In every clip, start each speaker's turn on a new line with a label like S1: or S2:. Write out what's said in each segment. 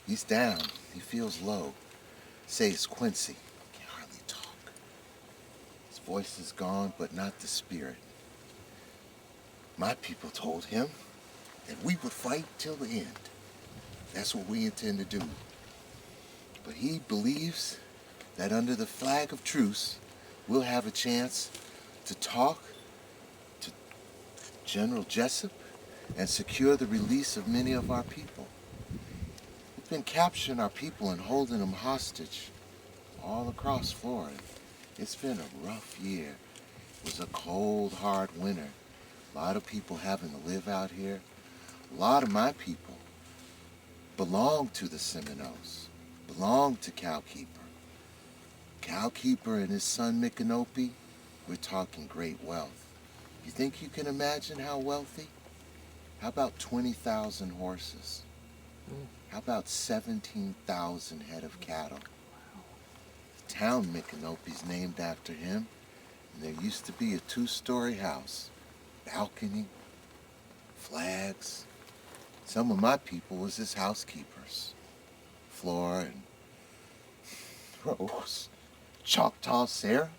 S1: He's down. He feels low. Say it's Quincy. Can hardly talk. His voice is gone, but not the spirit. My people told him that we would fight till the end. That's what we intend to do. But he believes that under the flag of truce, we'll have a chance to talk to General Jessup and secure the release of many of our people. We've been capturing our people and holding them hostage all across Florida. It's been a rough year. It was a cold, hard winter. A lot of people having to live out here. A lot of my people belong to the Seminoles, belong to Cowkeeper. Cowkeeper and his son Micanopy, we're talking great wealth. You think you can imagine how wealthy? How about 20,000 horses? How about 17,000 head of cattle? The town Micanopy's named after him, and there used to be a 2-story house, balcony, flags. Some of my people was his housekeepers. Flora and Rose, Choctaw Sarah.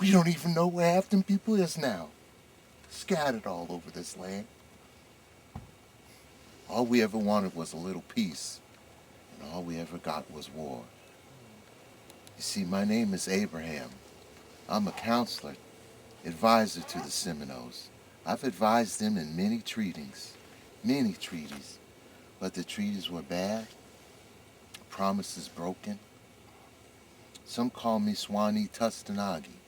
S1: We don't even know where half them people is now. Scattered all over this land. All we ever wanted was a little peace, and all we ever got was war. You see, my name is Abraham. I'm a counselor, advisor to the Seminoles. I've advised them in many treaties, but the treaties were bad, promises broken. Some call me Swanee Tustanagi,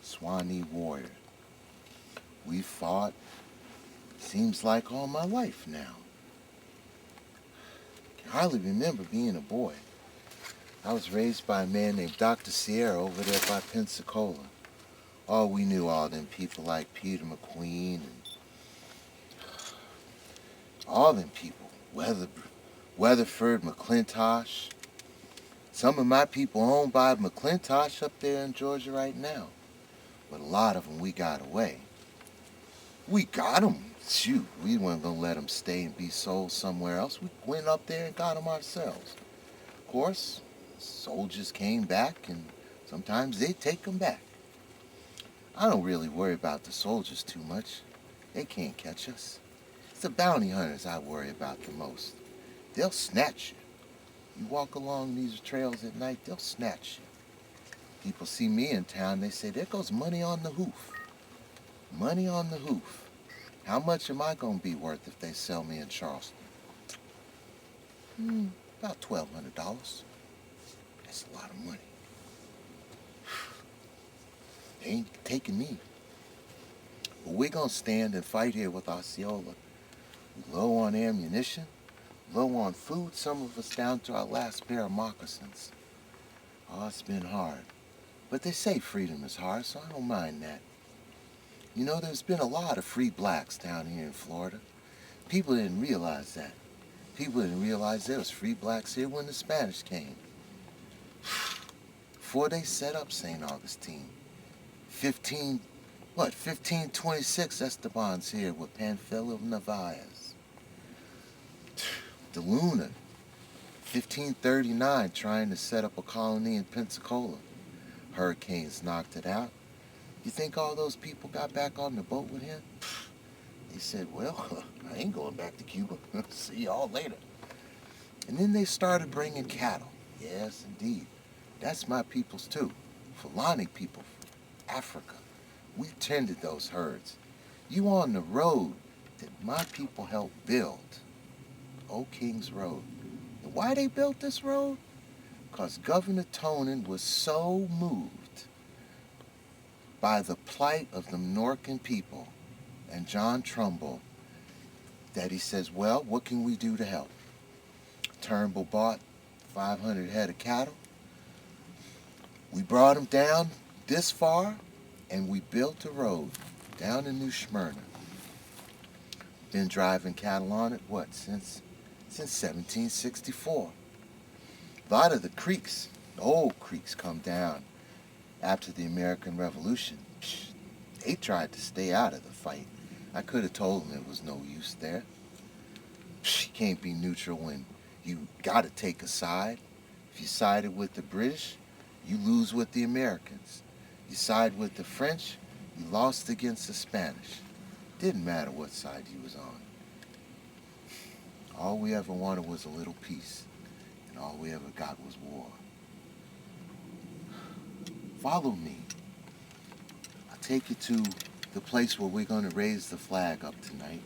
S1: Swanee warrior. We fought, seems like all my life now. I can hardly remember being a boy. I was raised by a man named Dr. Sierra over there by Pensacola. Oh, we knew all them people like Peter McQueen and all them people. Weatherford, McClintosh. Some of my people owned by McClintosh up there in Georgia right now. But a lot of them we got away. We got them. Shoot, we weren't going to let them stay and be sold somewhere else. We went up there and got them ourselves. Of course, soldiers came back, and sometimes they take them back. I don't really worry about the soldiers too much. They can't catch us. It's the bounty hunters I worry about the most. They'll snatch you. You walk along these trails at night, they'll snatch you. People see me in town, they say, there goes money on the hoof. Money on the hoof. How much am I going to be worth if they sell me in Charleston? About $1,200. That's a lot of money. They ain't taking me. But we're going to stand and fight here with Osceola. We're low on ammunition, low on food, some of us down to our last pair of moccasins. Oh, it's been hard. But they say freedom is hard, so I don't mind that. You know, there's been a lot of free blacks down here in Florida. People didn't realize that. People didn't realize there was free blacks here when the Spanish came. Before they set up St. Augustine. 1526 Esteban's here with Panfilo Narvaez. De Luna, 1539, trying to set up a colony in Pensacola. Hurricanes knocked it out. You think all those people got back on the boat with him? They said, well, I ain't going back to Cuba. See y'all later. And then they started bringing cattle. Yes, indeed. That's my peoples too. Fulani people, Africa. We tended those herds. You on the road that my people helped build. Old Kings Road. And why they built this road? Because Governor Tonin was so moved by the plight of the Minorcan people and John Trumbull that he says, well, what can we do to help? Turnbull bought 500 head of cattle. We brought them down this far, and we built a road down in New Smyrna. Been driving cattle on it, since 1764. A lot of the creeks, the old creeks, come down After the American Revolution, they tried to stay out of the fight. I could have told them there was no use there. You can't be neutral when you got to take a side. If you sided with the British, you lose with the Americans. You side with the French, you lost against the Spanish. Didn't matter what side you was on. All we ever wanted was a little peace, and all we ever got was war. Follow me. I'll take you to the place where we're going to raise the flag up tonight.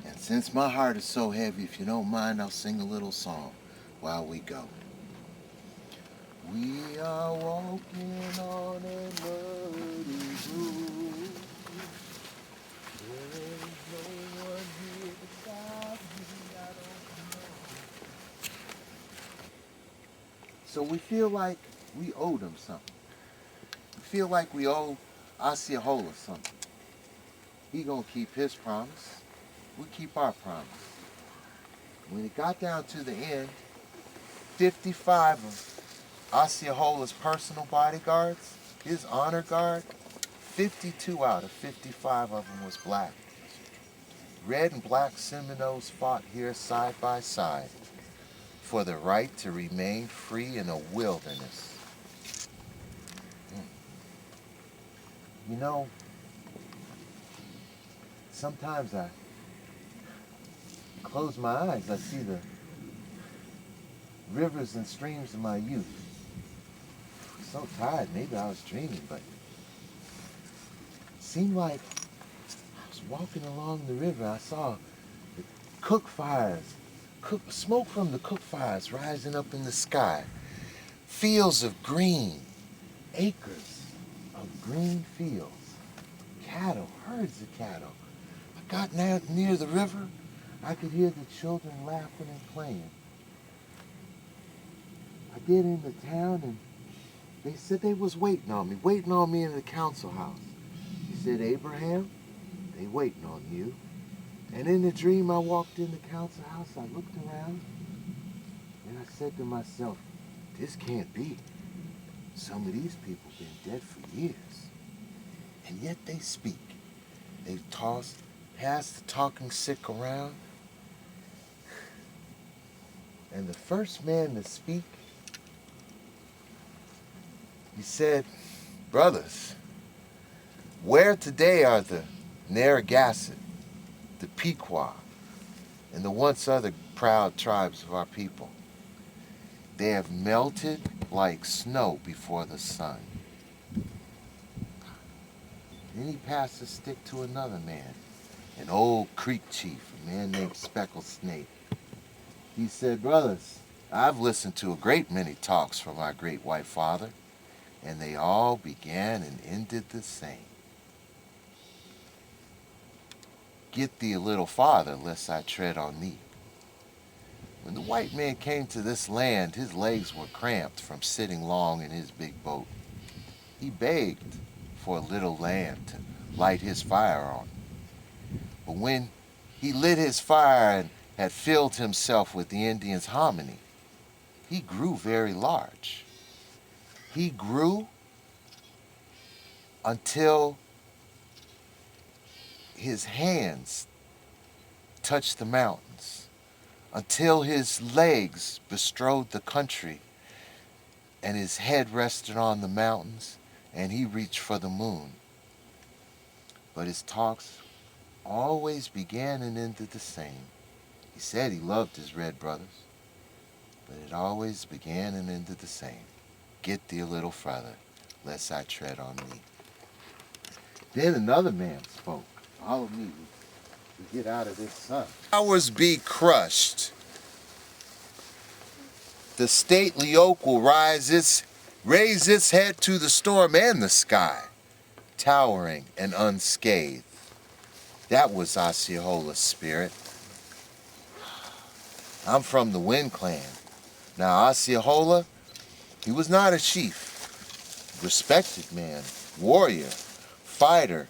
S1: And since my heart is so heavy, if you don't mind, I'll sing a little song while we go. We are walking on a muddy road. There ain't no one here beside me, I don't know. So we feel like we owe them something. We feel like we owe Osceola something. He gonna keep his promise. We keep our promise. When it got down to the end, 55 of Osceola's personal bodyguards, his honor guard, 52 out of 55 of them was black. Red and black Seminoles fought here side by side for the right to remain free in a wilderness. You know, sometimes I close my eyes, I see the rivers and streams of my youth. I'm so tired, maybe I was dreaming, but it seemed like I was walking along the river. I saw the cook fires, smoke from the cook fires rising up in the sky. Fields of green, acres of green fields, cattle, herds of cattle. I got near the river, I could hear the children laughing and playing. I get into town and they said they was waiting on me in the council house. He said, Abraham, they waiting on you. And in the dream I walked in the council house, I looked around and I said to myself, this can't be. Some of these people been dead for years. And yet they speak. They pass the talking stick around. And the first man to speak, he said, brothers, where today are the Narragansett, the Pequot, and the once other proud tribes of our people? They have melted like snow before the sun. Then he passed the stick to another man, an old Creek chief, a man named Speckled Snake. He said, brothers, I've listened to a great many talks from our great white father, and they all began and ended the same. Get thee a little farther, lest I tread on thee. When the white man came to this land, his legs were cramped from sitting long in his big boat. He begged for a little land to light his fire on. But when he lit his fire and had filled himself with the Indian's hominy, he grew very large. He grew until his hands touched the mountains, until his legs bestrode the country and his head rested on the mountains and he reached for the moon. But his talks always began and ended the same. He said he loved his red brothers, but it always began and ended the same. Get thee a little further, lest I tread on thee. Then another man spoke. Follow me to get out of this sun. Powers be crushed. The stately oak will raise its head to the storm and the sky, towering and unscathed. That was Osceola's spirit. I'm from the Wind Clan. Now Osceola, he was not a chief. Respected man, warrior, fighter,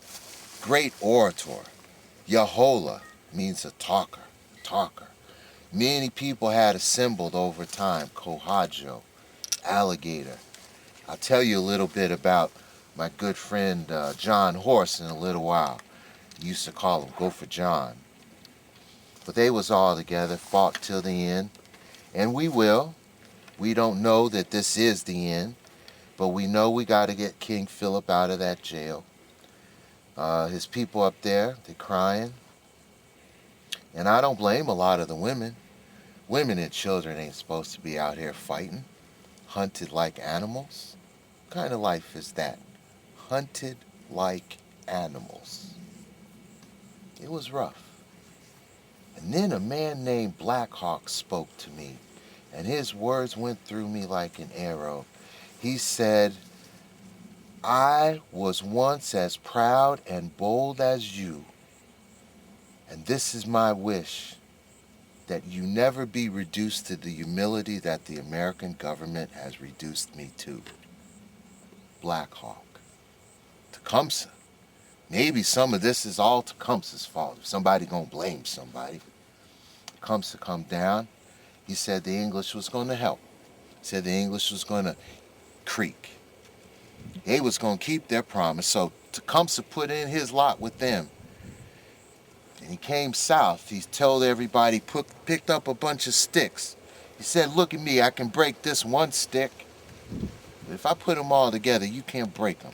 S1: great orator. Yahola means a talker. Many people had assembled over time, Cohajo, alligator, I'll tell you a little bit about my good friend John Horse in a little while. Used to call him Gopher John. But they was all together, fought till the end. And we will. We don't know that this is the end, but we know we got to get King Philip out of that jail. His people up there, they're crying. And I don't blame a lot of the women. Women and children ain't supposed to be out here fighting, hunted like animals. What kind of life is that? Hunted like animals. It was rough. And then a man named Black Hawk spoke to me, and his words went through me like an arrow. He said, I was once as proud and bold as you, and this is my wish, that you never be reduced to the humility that the American government has reduced me to. Black Hawk. Tecumseh. Maybe some of this is all Tecumseh's fault. If somebody gonna blame somebody. Tecumseh come down. He said the English was gonna help. He said the English was gonna creek. They was gonna keep their promise. So Tecumseh put in his lot with them. And he came south. He told everybody, picked up a bunch of sticks. He said, look at me, I can break this one stick. But if I put them all together, you can't break them.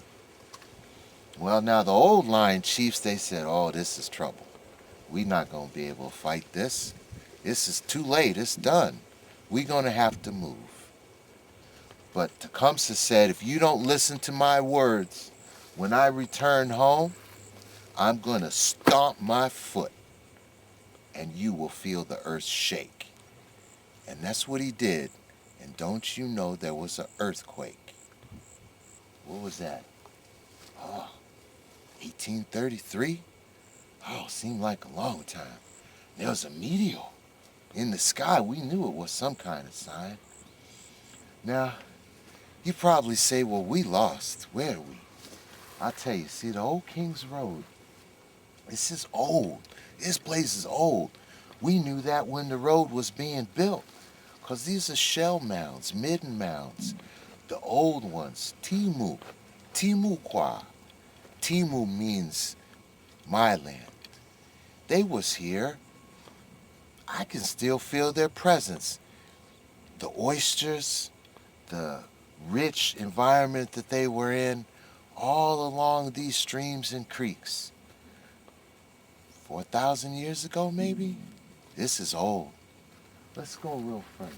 S1: Well, now the old line chiefs, they said, oh, this is trouble. We're not going to be able to fight this. This is too late. It's done. We're going to have to move. But Tecumseh said, if you don't listen to my words, when I return home, I'm going to stomp my foot, and you will feel the earth shake. And that's what he did. And don't you know there was an earthquake? What was that? Oh, 1833? Oh, seemed like a long time. There was a meteor in the sky. We knew it was some kind of sign. Now, you probably say, well, we lost. Where are we? I'll tell you, see, the Old Kings Road, this is old. This place is old. We knew that when the road was being built, because these are shell mounds, midden mounds. The old ones, Timu, Timuqua. Timu means my land. They was here. I can still feel their presence. The oysters, the rich environment that they were in, all along these streams and creeks. 4,000 years ago, maybe? This is old. Let's go real further.